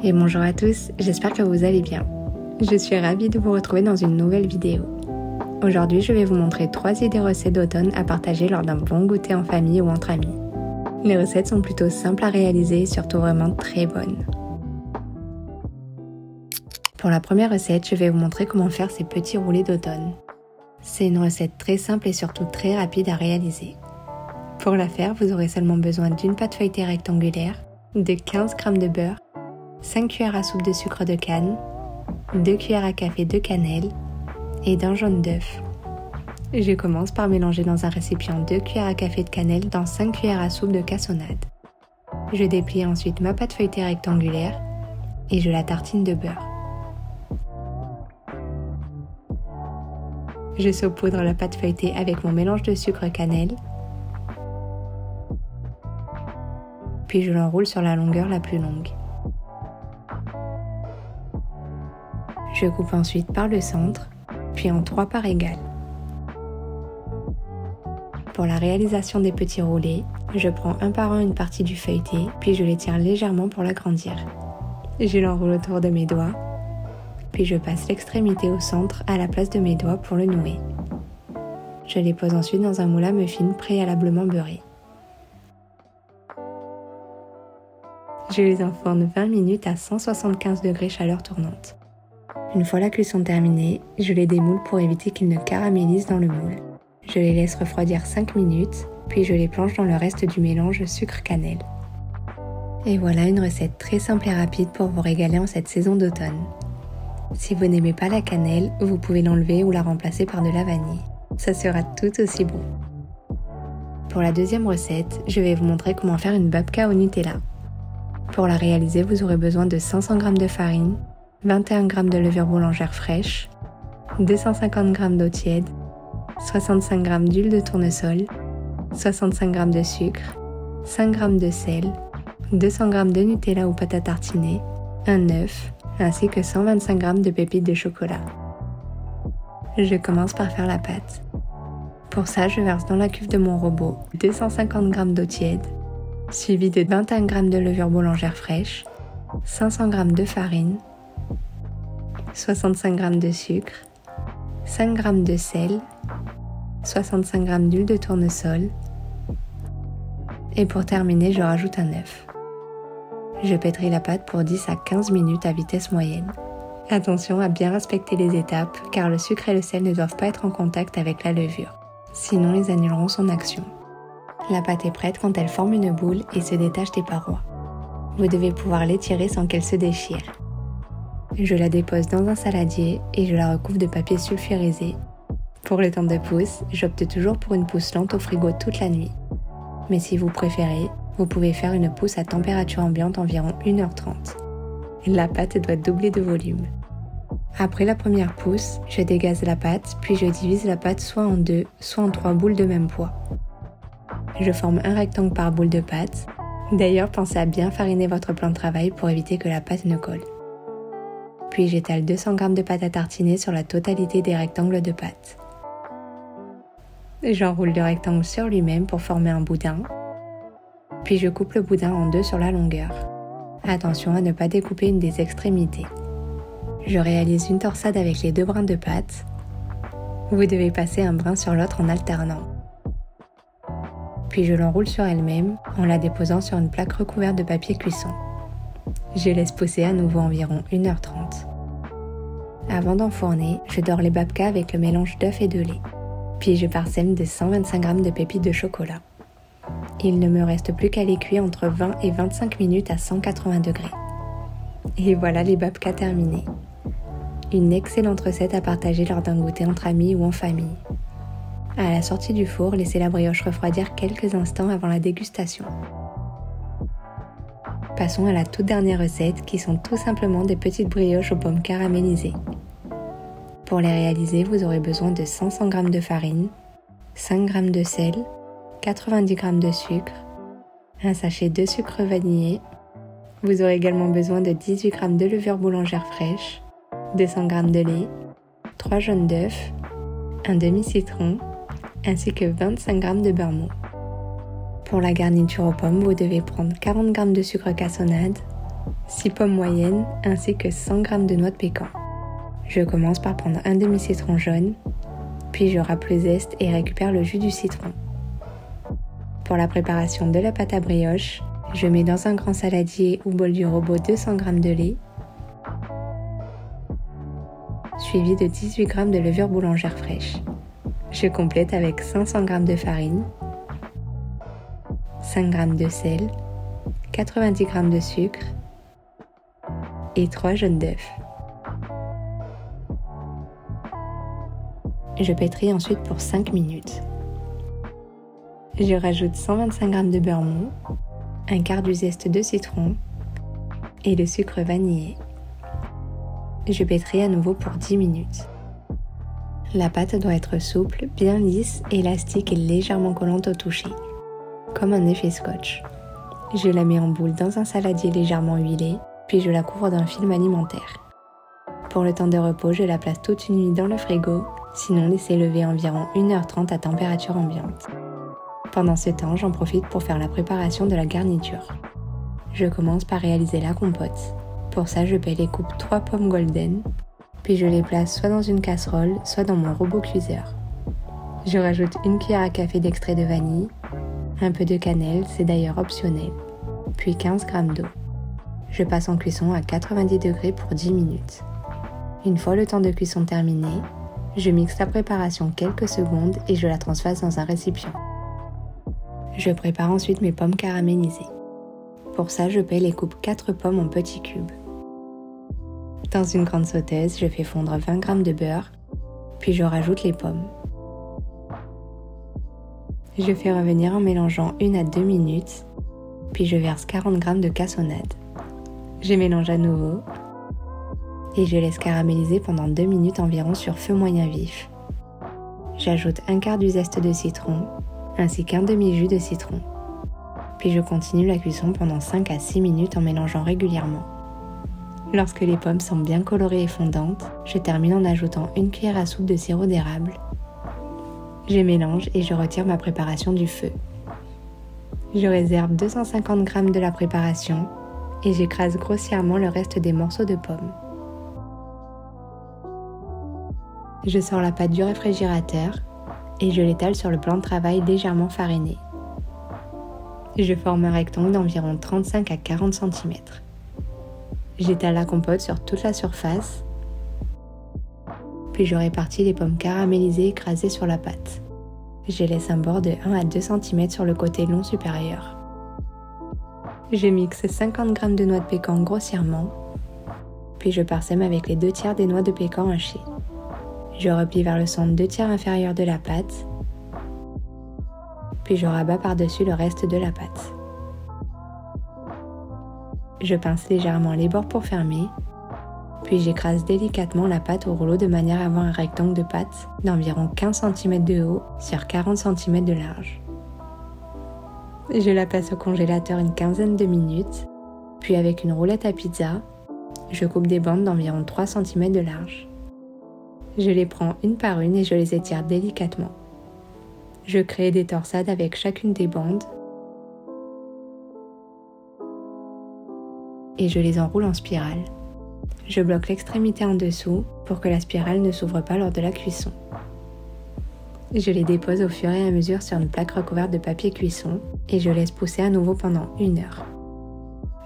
Et bonjour à tous, j'espère que vous allez bien. Je suis ravie de vous retrouver dans une nouvelle vidéo. Aujourd'hui, je vais vous montrer 3 idées recettes d'automne à partager lors d'un bon goûter en famille ou entre amis. Les recettes sont plutôt simples à réaliser et surtout vraiment très bonnes. Pour la première recette, je vais vous montrer comment faire ces petits roulés d'automne. C'est une recette très simple et surtout très rapide à réaliser. Pour la faire, vous aurez seulement besoin d'une pâte feuilletée rectangulaire, de 15 g de beurre, 5 cuillères à soupe de sucre de canne, 2 cuillères à café de cannelle et d'un jaune d'œuf. Je commence par mélanger dans un récipient 2 cuillères à café de cannelle dans 5 cuillères à soupe de cassonade. Je déplie ensuite ma pâte feuilletée rectangulaire et je la tartine de beurre. Je saupoudre la pâte feuilletée avec mon mélange de sucre cannelle, puis je l'enroule sur la longueur la plus longue. Je coupe ensuite par le centre, puis en 3 parts égales. Pour la réalisation des petits roulés, je prends un par un une partie du feuilleté, puis je l'étire légèrement pour l'agrandir. Je l'enroule autour de mes doigts, puis je passe l'extrémité au centre à la place de mes doigts pour le nouer. Je les pose ensuite dans un moule à muffins préalablement beurré. Je les enfourne 20 minutes à 175 degrés chaleur tournante. Une fois la cuisson terminée, je les démoule pour éviter qu'ils ne caramélisent dans le moule. Je les laisse refroidir 5 minutes, puis je les plonge dans le reste du mélange sucre-cannelle. Et voilà une recette très simple et rapide pour vous régaler en cette saison d'automne. Si vous n'aimez pas la cannelle, vous pouvez l'enlever ou la remplacer par de la vanille. Ça sera tout aussi bon. Pour la deuxième recette, je vais vous montrer comment faire une babka au Nutella. Pour la réaliser, vous aurez besoin de 500 g de farine, 21 g de levure boulangère fraîche, 250 g d'eau tiède, 65 g d'huile de tournesol, 65 g de sucre, 5 g de sel, 200 g de Nutella ou pâte à tartiner, un œuf, ainsi que 125 g de pépites de chocolat. Je commence par faire la pâte. Pour ça, je verse dans la cuve de mon robot 250 g d'eau tiède, suivi de 21 g de levure boulangère fraîche, 500 g de farine, 65 g de sucre, 5 g de sel, 65 g d'huile de tournesol et pour terminer, je rajoute un œuf. Je pétris la pâte pour 10 à 15 minutes à vitesse moyenne. Attention à bien respecter les étapes car le sucre et le sel ne doivent pas être en contact avec la levure, sinon ils annuleront son action. La pâte est prête quand elle forme une boule et se détache des parois. Vous devez pouvoir l'étirer sans qu'elle se déchire. Je la dépose dans un saladier et je la recouvre de papier sulfurisé. Pour le temps de pousse, j'opte toujours pour une pousse lente au frigo toute la nuit. Mais si vous préférez, vous pouvez faire une pousse à température ambiante environ 1h30. La pâte doit doubler de volume. Après la première pousse, je dégaze la pâte, puis je divise la pâte soit en 2, soit en 3 boules de même poids. Je forme un rectangle par boule de pâte. D'ailleurs, pensez à bien fariner votre plan de travail pour éviter que la pâte ne colle. Puis j'étale 200 g de pâte à tartiner sur la totalité des rectangles de pâte. J'enroule le rectangle sur lui-même pour former un boudin. Puis je coupe le boudin en 2 sur la longueur. Attention à ne pas découper une des extrémités. Je réalise une torsade avec les 2 brins de pâte. Vous devez passer un brin sur l'autre en alternant. Puis je l'enroule sur elle-même en la déposant sur une plaque recouverte de papier cuisson. Je laisse pousser à nouveau environ 1h30. Avant d'enfourner, je dore les babkas avec le mélange d'œufs et de lait. Puis je parsème de 125 g de pépites de chocolat. Il ne me reste plus qu'à les cuire entre 20 et 25 minutes à 180 degrés. Et voilà les babkas terminés. Une excellente recette à partager lors d'un goûter entre amis ou en famille. À la sortie du four, laissez la brioche refroidir quelques instants avant la dégustation. Passons à la toute dernière recette qui sont tout simplement des petites brioches aux pommes caramélisées. Pour les réaliser, vous aurez besoin de 500 g de farine, 5 g de sel, 90 g de sucre, un sachet de sucre vanillé. Vous aurez également besoin de 18 g de levure boulangère fraîche, 200 g de lait, 3 jaunes d'œufs, un demi-citron, ainsi que 25 g de beurre mou. Pour la garniture aux pommes, vous devez prendre 40 g de sucre cassonade, 6 pommes moyennes ainsi que 100 g de noix de pécan. Je commence par prendre un demi-citron jaune, puis je râpe le zeste et récupère le jus du citron. Pour la préparation de la pâte à brioche, je mets dans un grand saladier ou bol du robot 200 g de lait, suivi de 18 g de levure boulangère fraîche. Je complète avec 500 g de farine, 5 g de sel, 90 g de sucre et 3 jaunes d'œufs. Je pétris ensuite pour 5 minutes. Je rajoute 125 g de beurre mou, un quart du zeste de citron et le sucre vanillé. Je pétris à nouveau pour 10 minutes. La pâte doit être souple, bien lisse, élastique et légèrement collante au toucher, comme un effet scotch. Je la mets en boule dans un saladier légèrement huilé, puis je la couvre d'un film alimentaire. Pour le temps de repos, je la place toute une nuit dans le frigo, sinon laissez lever environ 1h30 à température ambiante. Pendant ce temps, j'en profite pour faire la préparation de la garniture. Je commence par réaliser la compote. Pour ça, je paie les coupes 3 pommes golden, puis je les place soit dans une casserole, soit dans mon robot cuiseur. Je rajoute 1 cuillère à café d'extrait de vanille, un peu de cannelle, c'est d'ailleurs optionnel, puis 15 g d'eau. Je passe en cuisson à 90 degrés pour 10 minutes. Une fois le temps de cuisson terminé, je mixe la préparation quelques secondes et je la transvase dans un récipient. Je prépare ensuite mes pommes caramélisées. Pour ça, je paie les coupes 4 pommes en petits cubes. Dans une grande sauteuse, je fais fondre 20 g de beurre, puis je rajoute les pommes. Je fais revenir en mélangeant 1 à 2 minutes, puis je verse 40 g de cassonade. Je mélange à nouveau et je laisse caraméliser pendant 2 minutes environ sur feu moyen vif. J'ajoute un quart du zeste de citron ainsi qu'un demi-jus de citron. Puis je continue la cuisson pendant 5 à 6 minutes en mélangeant régulièrement. Lorsque les pommes sont bien colorées et fondantes, je termine en ajoutant 1 cuillère à soupe de sirop d'érable. Je mélange et je retire ma préparation du feu. Je réserve 250 g de la préparation et j'écrase grossièrement le reste des morceaux de pommes. Je sors la pâte du réfrigérateur et je l'étale sur le plan de travail légèrement fariné. Je forme un rectangle d'environ 35 à 40 cm. J'étale la compote sur toute la surface, puis je répartis les pommes caramélisées écrasées sur la pâte. Je laisse un bord de 1 à 2 cm sur le côté long supérieur. Je mixe 50 g de noix de pécan grossièrement, puis je parsème avec les 2 tiers des noix de pécan hachées. Je replie vers le centre 2 tiers inférieur de la pâte, puis je rabats par-dessus le reste de la pâte. Je pince légèrement les bords pour fermer, puis j'écrase délicatement la pâte au rouleau de manière à avoir un rectangle de pâte d'environ 15 cm de haut sur 40 cm de large. Je la passe au congélateur une quinzaine de minutes, puis avec une roulette à pizza, je coupe des bandes d'environ 3 cm de large. Je les prends une par une et je les étire délicatement. Je crée des torsades avec chacune des bandes et je les enroule en spirale. Je bloque l'extrémité en dessous pour que la spirale ne s'ouvre pas lors de la cuisson. Je les dépose au fur et à mesure sur une plaque recouverte de papier cuisson et je laisse pousser à nouveau pendant 1 heure.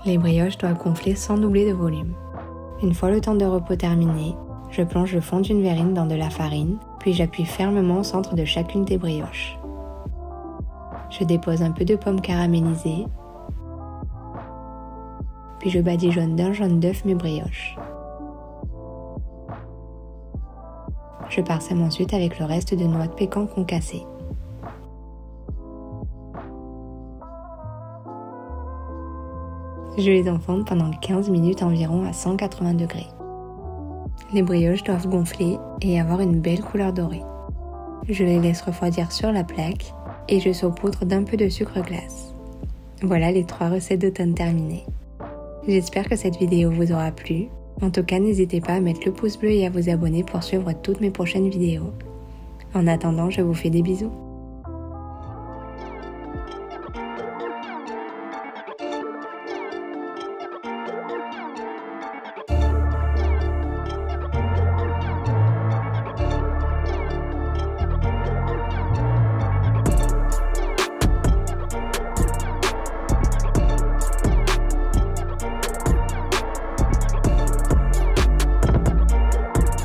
Les brioches doivent gonfler sans doubler de volume. Une fois le temps de repos terminé, je plonge le fond d'une verrine dans de la farine, puis j'appuie fermement au centre de chacune des brioches. Je dépose un peu de pommes caramélisées, puis je badigeonne d'un jaune d'œuf mes brioches. Je parsème ensuite avec le reste de noix de pécan concassées. Je les enfante pendant 15 minutes environ à 180 degrés. Les brioches doivent gonfler et avoir une belle couleur dorée. Je les laisse refroidir sur la plaque et je saupoudre d'un peu de sucre glace. Voilà les 3 recettes d'automne terminées. J'espère que cette vidéo vous aura plu. En tout cas, n'hésitez pas à mettre le pouce bleu et à vous abonner pour suivre toutes mes prochaines vidéos. En attendant, je vous fais des bisous.